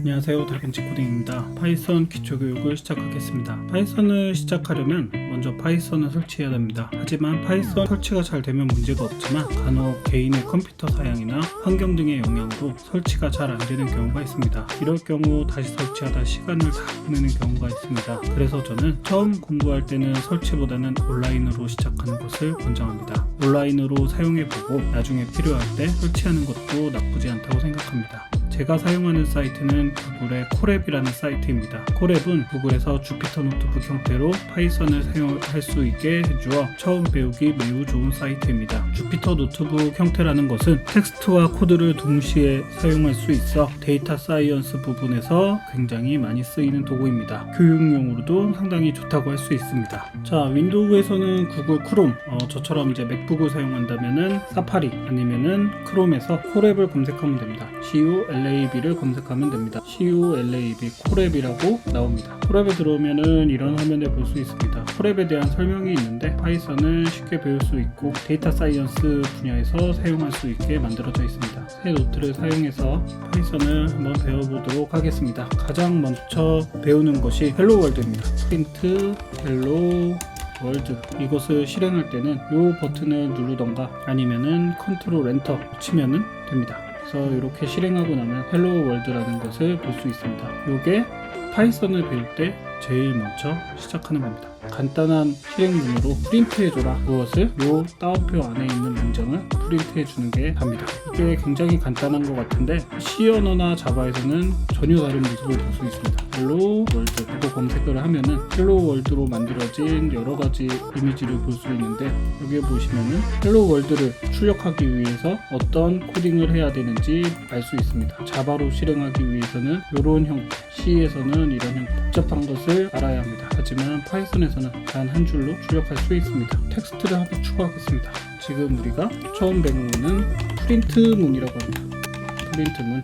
안녕하세요, 다빈치 코딩입니다. 파이썬 기초교육을 시작하겠습니다. 파이썬을 시작하려면 먼저 파이썬을 설치해야 됩니다. 하지만 파이썬 설치가 잘 되면 문제가 없지만 간혹 개인의 컴퓨터 사양이나 환경 등의 영향으로 설치가 잘 안 되는 경우가 있습니다. 이럴 경우 다시 설치하다 시간을 다 보내는 경우가 있습니다. 그래서 저는 처음 공부할 때는 설치보다는 온라인으로 시작하는 것을 권장합니다. 온라인으로 사용해보고 나중에 필요할 때 설치하는 것도 나쁘지 않다고 생각합니다. 제가 사용하는 사이트는 구글의 콜앱이라는 사이트입니다. 콜앱은 구글에서 주피터 노트북 형태로 파이썬을 사용할 수 있게 해주어 처음 배우기 매우 좋은 사이트입니다. 주피터 노트북 형태라는 것은 텍스트와 코드를 동시에 사용할 수 있어 데이터 사이언스 부분에서 굉장히 많이 쓰이는 도구입니다. 교육용으로도 상당히 좋다고 할 수 있습니다. 자, 윈도우에서는 구글 크롬, 저처럼 이제 맥북을 사용한다면은 사파리 아니면은 크롬에서 콜앱을 검색하면 됩니다. CULAB를 검색하면 됩니다. CULAB 콜앱이라고 나옵니다. 콜앱에 들어오면은 이런 화면을 볼 수 있습니다. 콜앱에 대한 설명이 있는데 파이썬을 쉽게 배울 수 있고 데이터 사이언스 분야에서 사용할 수 있게 만들어져 있습니다. 새 노트를 사용해서 파이썬을 한번 배워보도록 하겠습니다. 가장 먼저 배우는 것이 헬로 월드입니다. 프린트 헬로 월드, 이것을 실행할 때는 이 버튼을 누르던가 아니면은 컨트롤 엔터 치면은 됩니다. 그래서 이렇게 실행하고 나면 헬로 월드라는 것을 볼 수 있습니다. 이게 파이썬을 배울 때 제일 먼저 시작하는 겁니다. 간단한 실행문으로 프린트해줘라 무엇을 요 따옴표 안에 있는 문장을 프린트해주는 게 답니다. 이게 굉장히 간단한 것 같은데 C 언어나 자바에서는 전혀 다른 모습을 볼 수 있습니다. 헬로 월드 이거 검색을 하면은 헬로 월드로 만들어진 여러가지 이미지를 볼 수 있는데 여기에 보시면은 헬로 월드를 출력하기 위해서 어떤 코딩을 해야 되는지 알 수 있습니다. 자바로 실행하기 위해서는 이런 형태, C에서는 이런 형태 복잡한 것을 알아야 합니다. 하지만 파이썬에서는 단 한 줄로 출력할 수 있습니다. 텍스트를 한번 추가하겠습니다. 지금 우리가 처음 배운 거는 프린트문이라고 합니다.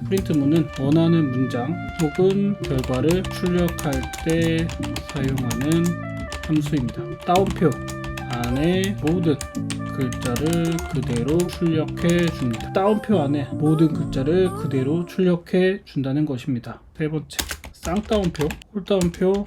프린트문은 원하는 문장 혹은 결과를 출력할 때 사용하는 함수입니다. 따옴표 안에 모든 글자를 그대로 출력해 줍니다. 따옴표 안에 모든 글자를 그대로 출력해 준다는 것입니다. 세 번째, 쌍따옴표, 홀따옴표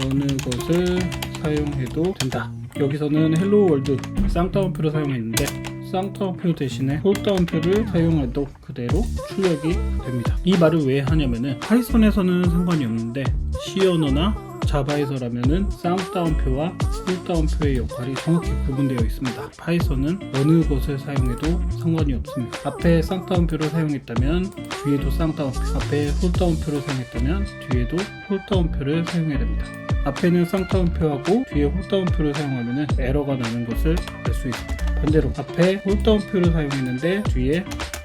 어느 것을 사용해도 된다. 여기서는 헬로 월드 쌍따옴표를 사용했는데 쌍따옴표 대신에 홀따옴표를 사용해도 그대로 출력이 됩니다. 이 말을 왜 하냐면은 파이썬에서는 상관이 없는데 C 언어나 자바에서라면은 쌍따옴표와 홀따옴표의 역할이 정확히 구분되어 있습니다. 파이썬은 어느 것을 사용해도 상관이 없습니다. 앞에 쌍따옴표를 사용했다면 뒤에도 쌍따옴표, 앞에 홀따옴표를 사용했다면 뒤에도 홀따옴표를 사용해야 됩니다. 앞에는 쌍따옴표하고 뒤에 홀따옴표를 사용하면 에러가 나는 것을 알 수 있습니다. 반대로 앞에 홀따옴표를 사용했는데 뒤에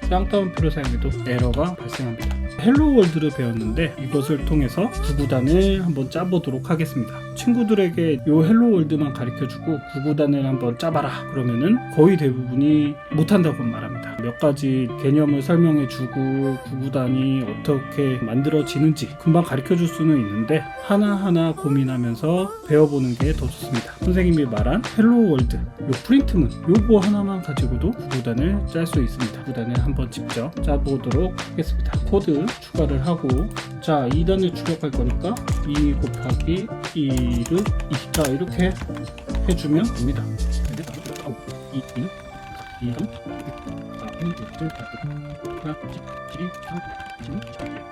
쌍따옴표를 사용해도 에러가 발생합니다. 헬로 월드를 배웠는데 이것을 통해서 구구단을 한번 짜보도록 하겠습니다. 친구들에게 요 헬로 월드만 가르쳐주고 구구단을 한번 짜봐라 그러면은 거의 대부분이 못한다고 말합니다. 몇 가지 개념을 설명해주고 구구단이 어떻게 만들어지는지 금방 가르쳐줄 수는 있는데 하나하나 고민하면서 배워보는 게 더 좋습니다. 선생님이 말한 헬로 월드 요 프린트문 요거 하나만 가지고도 구구단을 짤 수 있습니다. 구구단을 한번 직접 짜보도록 하겠습니다. 코드 추가를 하고 자 2단을 출력할 거니까 2 곱하기 2를 2. 자 이렇게 해주면 됩니다.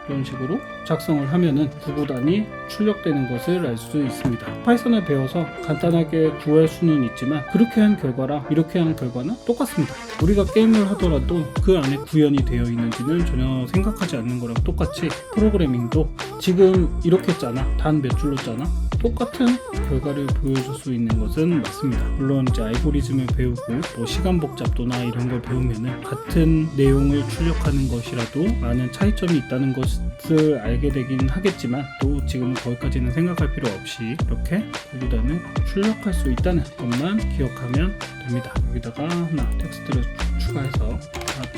이런 식으로 작성을 하면은 구구단이 출력되는 것을 알 수 있습니다. 파이썬을 배워서 간단하게 구할 수는 있지만 그렇게 한 결과랑 이렇게 한 결과는 똑같습니다. 우리가 게임을 하더라도 그 안에 구현이 되어 있는지는 전혀 생각하지 않는 거랑 똑같이 프로그래밍도 지금 이렇게 짜나 단 몇 줄로 짜나 똑같은 결과를 보여줄 수 있는 것은 맞습니다. 물론 이제 알고리즘을 배우고 뭐 시간 복잡도나 이런 걸 배우면은 같은 내용을 출력하는 것이라도 많은 차이점이 있다는 것을 알게 되긴 하겠지만 또 지금 거기까지는 생각할 필요 없이 이렇게 구구단을 출력할 수 있다는 것만 기억하면 됩니다. 여기다가 하나 텍스트를 추가해서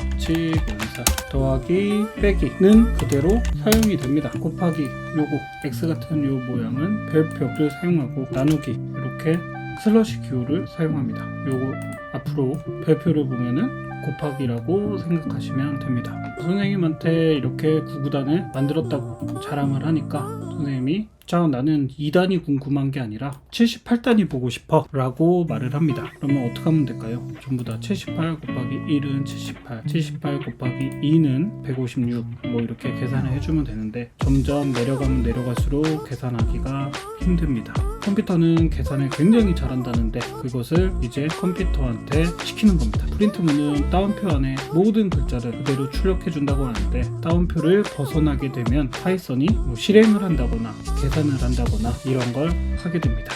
합치 원사 더하기 빼기는 그대로 사용이 됩니다. 곱하기 요거 x 같은 요 모양은 별표를 사용하고 나누기 이렇게 슬러시 기호를 사용합니다. 요거 앞으로 별표를 보면은 곱하기라고 생각하시면 됩니다. 선생님한테 이렇게 구구단을 만들었다고 자랑을 하니까 선생님이 자, 나는 2단이 궁금한 게 아니라 78단이 보고 싶어 라고 말을 합니다. 그러면 어떻게 하면 될까요? 전부 다 78 곱하기 1은 78, 78 곱하기 2는 156 뭐 이렇게 계산을 해주면 되는데 점점 내려가면 내려갈수록 계산하기가 힘듭니다. 컴퓨터는 계산을 굉장히 잘한다는데 그것을 이제 컴퓨터한테 시키는 겁니다. 프린트문은 따옴표 안에 모든 글자를 그대로 출력해 준다고 하는데 따옴표를 벗어나게 되면 파이썬이 뭐 실행을 한다거나 계산을 한다거나 이런 걸 하게 됩니다.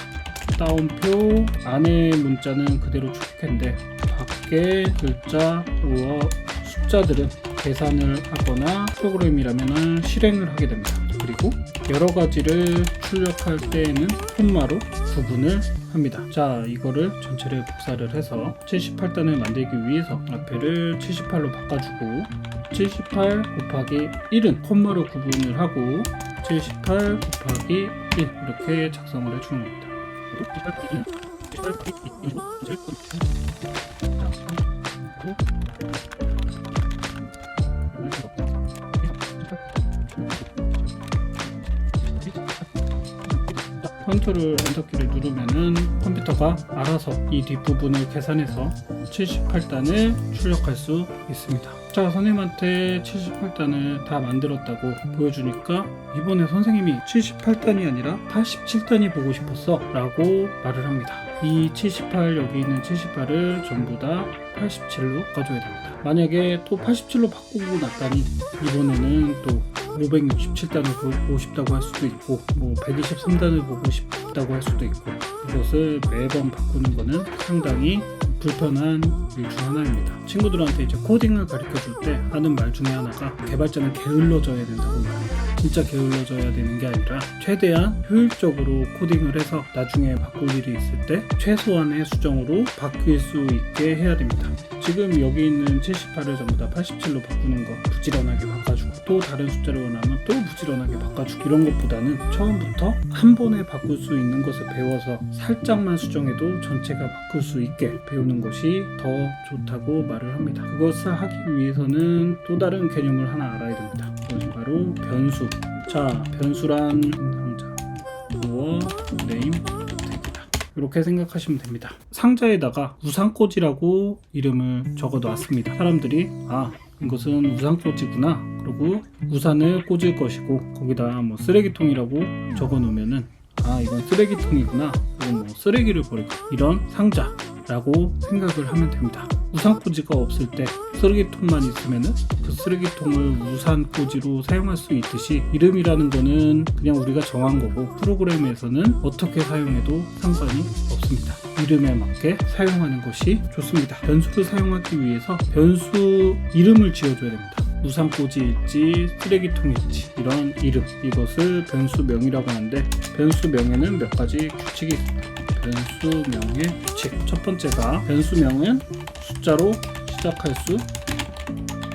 따옴표 안에 문자는 그대로 출력했는데 밖에 글자, 숫자들은 계산을 하거나 프로그램이라면 실행을 하게 됩니다. 그리고 여러 가지를 출력할 때에는 콤마로 구분을 합니다. 자, 이거를 전체를 복사를 해서 78단을 만들기 위해서 앞에를 78로 바꿔주고 78 곱하기 1은 콤마로 구분을 하고 78 곱하기 1 이렇게 작성을 해주는 겁니다. 컨트롤 엔터키를 누르면은 컴퓨터가 알아서 이 뒷부분을 계산해서 78단을 출력할 수 있습니다. 자, 선생님한테 78단을 다 만들었다고 보여주니까 이번에 선생님이 78단이 아니라 87단이 보고 싶었어 라고 말을 합니다. 이 78 여기 있는 78을 전부 다 87로 바꿔줘야 됩니다. 만약에 또 87로 바꾸고 났다니 이번에는 또 567단을 보고 싶다고 할 수도 있고 뭐 123단을 보고 싶다고 할 수도 있고 이것을 매번 바꾸는 것은 상당히 불편한 일 중 하나입니다. 친구들한테 이제 코딩을 가르쳐 줄 때 하는 말 중에 하나가 개발자는 게을러져야 된다고 말합니다. 진짜 게을러져야 되는 게 아니라 최대한 효율적으로 코딩을 해서 나중에 바꿀 일이 있을 때 최소한의 수정으로 바뀔 수 있게 해야 됩니다. 지금 여기 있는 78을 전부 다 87로 바꾸는 거 부지런하게 바꿔주고 또 다른 숫자를 원하면 또 부지런하게 바꿔주고 이런 것보다는 처음부터 한 번에 바꿀 수 있는 것을 배워서 살짝만 수정해도 전체가 바꿀 수 있게 배우는 것이 더 좋다고 말을 합니다. 그것을 하기 위해서는 또 다른 개념을 하나 알아야 됩니다. 그것이 바로 변수. 자, 변수란 상자, 도어, 네임, 태그다. 이렇게 생각하시면 됩니다. 상자에다가 우산꽂이라고 이름을 적어놨습니다. 사람들이 이것은 우산꽂이구나. 그리고 우산을 꽂을 것이고 거기다 뭐 쓰레기통이라고 적어놓으면은 이건 쓰레기통이구나. 이건 뭐 쓰레기를 버릴 거. 이런 상자라고 생각을 하면 됩니다. 우산꽂이가 없을 때 쓰레기통만 있으면은 그 쓰레기통을 우산꽂이로 사용할 수 있듯이 이름이라는 거는 그냥 우리가 정한 거고 프로그램에서는 어떻게 사용해도 상관이 없습니다. 이름에 맞게 사용하는 것이 좋습니다. 변수를 사용하기 위해서 변수 이름을 지어줘야 됩니다. 우산꽂이일지 쓰레기통일지 이런 이름, 이것을 변수명이라고 하는데 변수명에는 몇 가지 규칙이 있습니다. 변수명의 규칙, 첫 번째가 변수명은 숫자로 시작할 수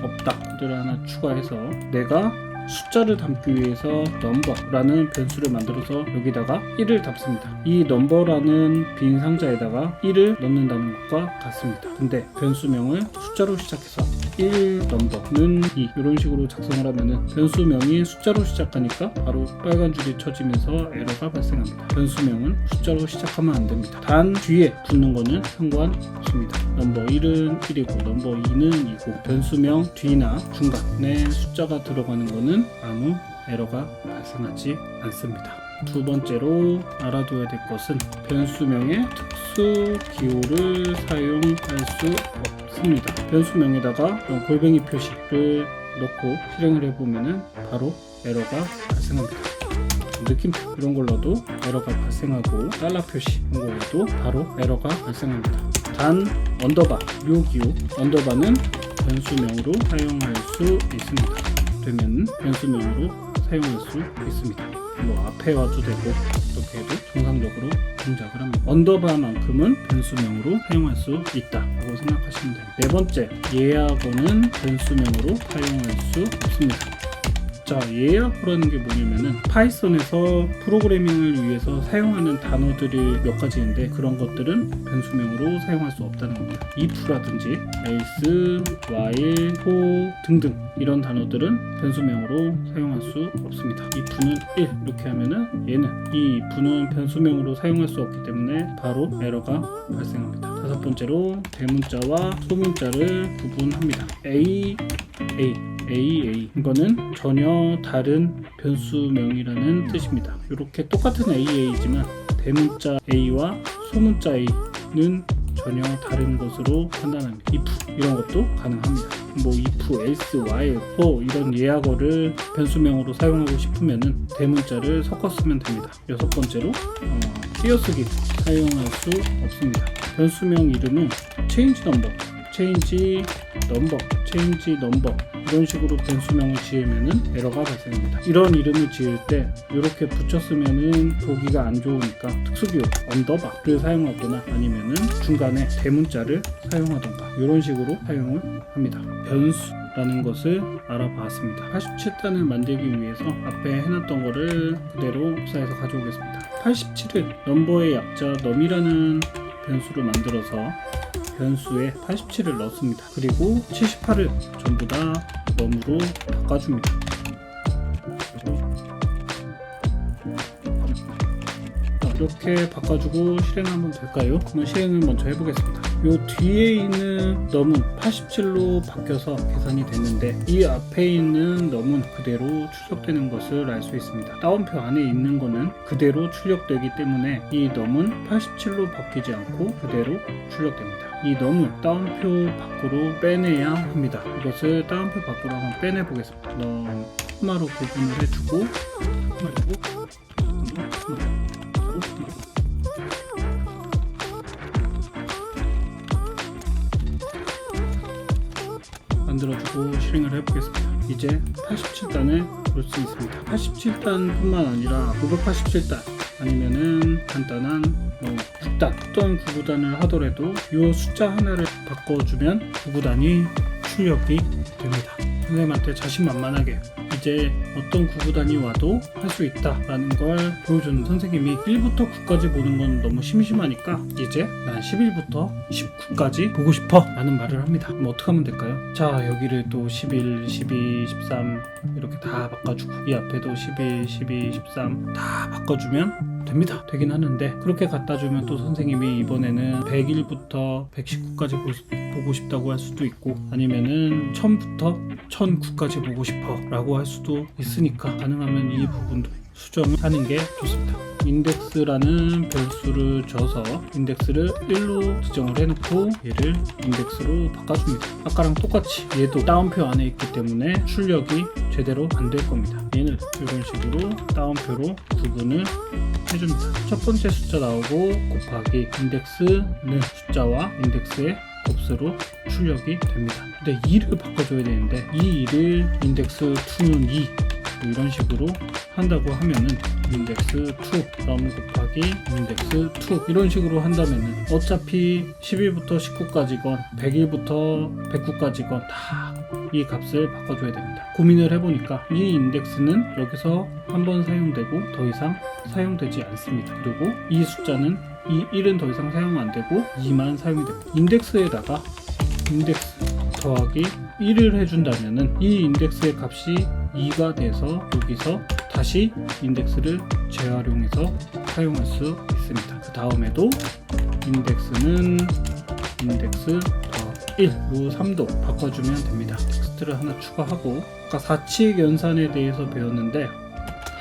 없다 를 하나 추가해서 내가 숫자를 담기 위해서 number라는 변수를 만들어서 여기다가 1을 담습니다. 이 number라는 빈 상자에다가 1을 넣는다는 것과 같습니다. 근데 변수명을 숫자로 시작해서 1 number는 2 이런 식으로 작성을 하면은 변수명이 숫자로 시작하니까 바로 빨간 줄이 쳐지면서 에러가 발생합니다. 변수명은 숫자로 시작하면 안 됩니다. 단 뒤에 붙는 거는 상관없습니다. number 1은 1이고 number 2는 2고 변수명 뒤나 중간에 숫자가 들어가는 거는 아무 에러가 발생하지 않습니다. 두 번째로 알아둬야 될 것은 변수명의 특수 기호를 사용할 수 없습니다. 변수명에다가 골뱅이 표시를 넣고 실행을 해보면은 바로 에러가 발생합니다. 느낌표 이런 걸 넣어도 에러가 발생하고 달러 표시 이런 걸 넣어도 바로 에러가 발생합니다. 단 언더바 묘기호 언더바는 변수명으로 사용할 수 있습니다. 되면 변수명으로 사용할 수 있습니다. 뭐 앞에 와도 되고 어떻게 해도 정상적으로 동작을 합니다. 언더바만큼은 변수명으로 사용할 수 있다고 생각하시면 됩니다. 네 번째, 예하고는 변수명으로 사용할 수 없습니다. 자, 자, 예약어라는 게 뭐냐면은 파이썬에서 프로그래밍을 위해서 사용하는 단어들이 몇 가지인데 그런 것들은 변수명으로 사용할 수 없다는 겁니다. if라든지 else, while, for 등등 이런 단어들은 변수명으로 사용할 수 없습니다. if는 1 이렇게 하면은 얘는 이 if는 변수명으로 사용할 수 없기 때문에 바로 에러가 발생합니다. 다섯 번째로 대문자와 소문자를 구분합니다. A 이거는 전혀 다른 변수명이라는 뜻입니다. 이렇게 똑같은 AA지만 대문자 A와 소문자 A는 전혀 다른 것으로 판단합니다. if 이런 것도 가능합니다. 뭐 if, else, while, for 이런 예약어를 변수명으로 사용하고 싶으면은 대문자를 섞어 쓰면 됩니다. 여섯 번째로 띄어쓰기 사용할 수 없습니다. 변수명 이름은 change number 이런 식으로 변수명을 지으면은 에러가 발생합니다. 이런 이름을 지을 때 이렇게 붙였으면은 보기가 안 좋으니까 특수기호 언더바를 사용하거나 아니면은 중간에 대문자를 사용하던가 이런 식으로 사용을 합니다. 변수라는 것을 알아봤습니다. 87단을 만들기 위해서 앞에 해놨던 거를 그대로 흡사해서 가져오겠습니다. 87을 넘버의 약자 num이라는 변수로 만들어서 변수에 87을 넣습니다. 그리고 78을 전부 다 num으로 바꿔줍니다. 이렇게 바꿔주고 실행하면 될까요? 그럼 실행을 먼저 해보겠습니다. 요 뒤에 있는 num은 87로 바뀌어서 계산이 됐는데 이 앞에 있는 num은 그대로 출력되는 것을 알 수 있습니다. 다운표 안에 있는 거는 그대로 출력되기 때문에 이 num은 87로 바뀌지 않고 그대로 출력됩니다. 이 num을 다운표 밖으로 빼내야 합니다. 이것을 다운표 밖으로 한번 빼내 보겠습니다. 콤마로 구분을 해주고 만들어주고 실행을 해보겠습니다. 이제 87단을 볼 수 있습니다. 87단뿐만 아니라 987단 아니면은 간단한 9단 어떤 구구단을 하더라도 이 숫자 하나를 바꿔주면 구구단이 출력이 됩니다. 선생님한테 자신만만하게 이제 어떤 구구단이 와도 할 수 있다 라는 걸 보여주는 선생님이 1부터 9까지 보는 건 너무 심심하니까 이제 난 11부터 19까지 보고 싶어 라는 말을 합니다. 그럼 어떻게 하면 될까요? 자, 여기를 또 11, 12, 13 이렇게 다 바꿔주고 이 앞에도 11, 12, 13 다 바꿔주면 됩니다. 되긴 하는데 그렇게 갖다 주면 또 선생님이 이번에는 101부터 119까지 보고 싶다고 할 수도 있고 아니면은 1000부터 1009까지 보고 싶어 라고 할 수도 있으니까 가능하면 이 부분도 수정을 하는 게 좋습니다. 인덱스라는 변수를 줘서 인덱스를 1로 지정을 해놓고 얘를 인덱스로 바꿔줍니다. 아까랑 똑같이 얘도 다운표 안에 있기 때문에 출력이 제대로 안 될 겁니다. 얘는 이런 식으로 다운표로 구분을 해줍니다. 첫 번째 숫자 나오고 곱하기 인덱스는 숫자와 인덱스의 곱수로 출력이 됩니다. 근데 2를 바꿔줘야 되는데 이 2를 인덱스 2는 2 이런 식으로 한다고 하면은 인덱스 2 너무 곱하기 인덱스 2 이런 식으로 한다면은 어차피 11부터 19까지건 101부터 109까지건 다 이 값을 바꿔줘야 됩니다. 고민을 해보니까 이 인덱스는 여기서 한번 사용되고 더 이상 사용되지 않습니다. 그리고 이 숫자는 이 1은 더 이상 사용 안 되고 2만 사용이 됩니다. 인덱스에다가 인덱스 더하기 1을 해준다면은 이 인덱스의 값이 2가 돼서 여기서 다시 인덱스를 재활용해서 사용할 수 있습니다. 그 다음에도 인덱스는 인덱스 더하기 1로 3도 바꿔주면 됩니다. 텍스트를 하나 추가하고 아까 4칙 연산에 대해서 배웠는데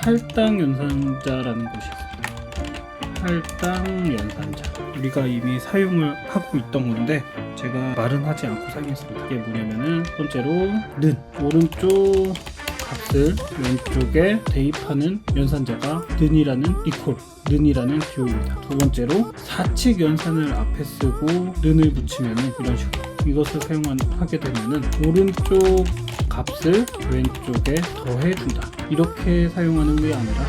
할당 연산자라는 것이 있습니다. 할당 연산자 우리가 이미 사용을 하고 있던 건데 제가 말은 하지 않고 사용했습니다. 이게 뭐냐면은 첫 번째로 는 오른쪽 값을 왼쪽에 대입하는 연산자가 는이라는 이퀄 는이라는 기호입니다. 두 번째로 4칙 연산을 앞에 쓰고 는을 붙이면은 이런 식으로 이것을 하게 되면은 오른쪽 값을 왼쪽에 더해준다 이렇게 사용하는 게 아니라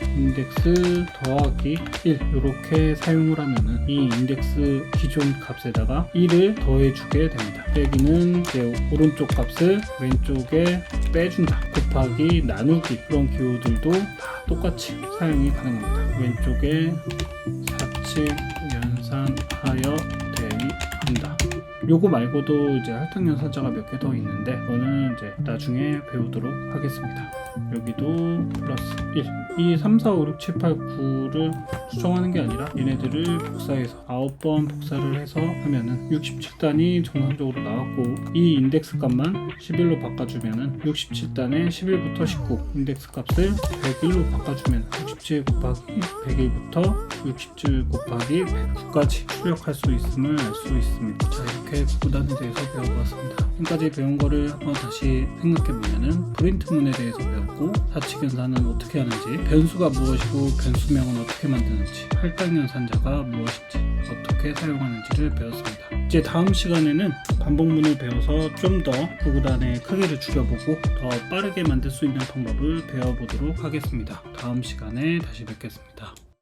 인덱스 더하기 1 이렇게 사용을 하면은 이 인덱스 기존 값에다가 1을 더해주게 됩니다. 빼기는 이제 오른쪽 값을 왼쪽에 빼준다, 곱하기, 나누기 그런 기호들도 다 똑같이 사용이 가능합니다. 왼쪽에 사칙, 연산하여 대입한다. 요거 말고도 이제 할당연산자가 몇 개 더 있는데 그거는 이제 나중에 배우도록 하겠습니다. 여기도 플러스 1. 이 3, 4, 5, 6, 7, 8, 9를 수정하는 게 아니라 얘네들을 복사해서 9번 복사를 해서 하면은 67단이 정상적으로 나왔고, 이 인덱스 값만 11로 바꿔주면은 67단에 11부터 19 인덱스 값을 101로 바꿔주면 67 곱하기 101부터 67 곱하기 109까지 출력할 수 있음을 알 수 있습니다. 자, 이렇게 구단에 대해서 배워보았습니다. 지금까지 배운 거를 한번 다시 생각해보면은 프린트문에 대해서 배웠고, 사칙연산은 어떻게 하는지, 변수가 무엇이고 변수명은 어떻게 만드는지, 할당연산자가 무엇인지, 어떻게 사용하는지를 배웠습니다. 이제 다음 시간에는 반복문을 배워서 좀 더 구구단의 크기를 줄여보고 더 빠르게 만들 수 있는 방법을 배워보도록 하겠습니다. 다음 시간에 다시 뵙겠습니다.